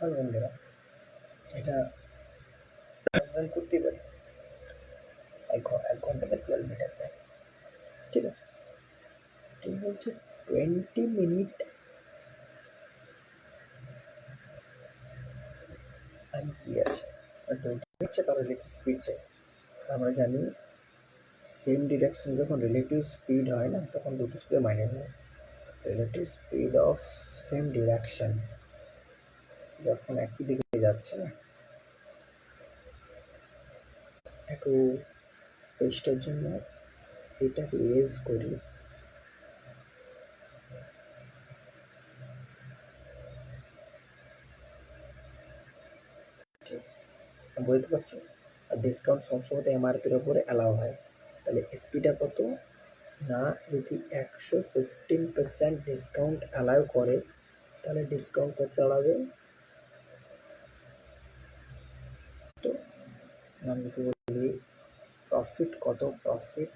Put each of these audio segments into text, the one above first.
নমস্কার বন্ধুরা, এটা এক্সাম করতেই পারি। এক ঘন্টাতে 12 মিটার যায়, ঠিক আছে। ঠিক বলছে 20 মিনিট আমি কি আছে 20 মিনিট চাই, তার রিলেটিভ স্পিড চাই। আমরা জানি সেম ডিরেকশন যখন রিলেটিভ স্পিড হয় না, তখন দুটো স্পিড মাইনে নেয়। Relative speed of same direction যখন একই দিকে যাচ্ছে না, একটু স্পেসটার জন্য এটাকে ইরেজ করি। বুঝতে পারছি। আর ডিসকাউন্ট সবসময় এমআরপির ওপরে অ্যালাউ হয়, তাহলে এসপিটা কত না, যদি 115% ডিসকাউন্ট অ্যালাউ করে, তাহলে ডিসকাউন্ট কত দাঁড়াবে? তো আমি যদি বলি প্রফিট কত, প্রফিট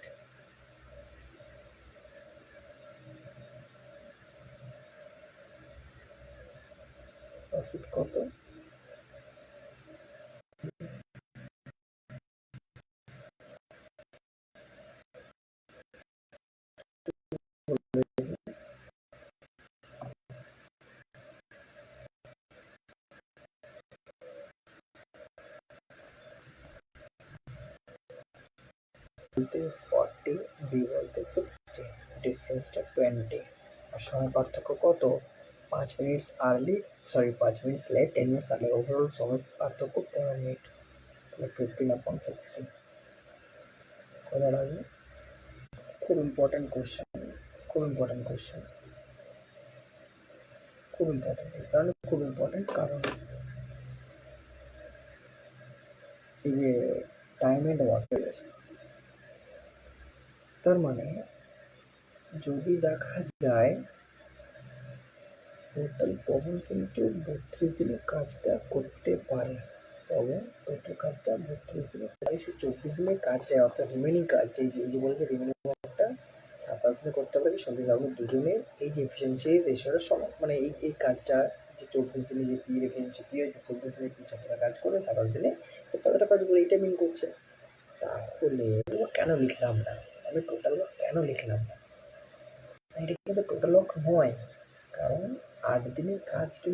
কত, বলতে 40, বি বলতে 60, ডিফারেন্সটা 20। আর সময় পার্থক্য কত? 5 minutes early, 5 minutes late, 10 minutes early. Overall সময় পার্থক্য 15 মিনিট। তাহলে 15/60 কত দাঁড়াবে? খুব ইম্পর্টেন্ট কোশ্চেন, খুব ইম্পর্টেন্ট কোশ্চেন, খুব ইম্পর্টেন্ট। এই কারণে খুব ইম্পর্টেন্ট, কারণ এই যে টাইম এন্ড ওয়ার্ক হয়ে গেছে। তার মানে যদি দেখা যায় টোটাল পবন কিন্তু 32 দিনে কাজটা করতে পারে। পবন টোটাল কাজটা 32 দিনে, তাই সে 24 দিনের কাজ চায়। অর্থাৎ রিমেনিং কাজটা এই যে বলেছে রিমেনিং ওয়ার্কটা 27 দিনে করতে পারে সন্দীপ বাবু দুজনের। এই যে এফিসিয়েন্সি রেশিওর সমান, মানে এই কাজটা যে 24 দিনে যে পি এফিসিয়েন্সি পি হয়েছে, 24 দিনে যতটা কাজ করে 27 দিনে 7টা কাজ করে, এইটা মিন করছে। তাহলে কেন লিখলাম না আমি টোটাল ওয়ার্ক, কেন লিখলাম না? এটা কিন্তু টোটাল ওয়ার্ক নয়, কারণ 8 দিনের কাজ কিন্তু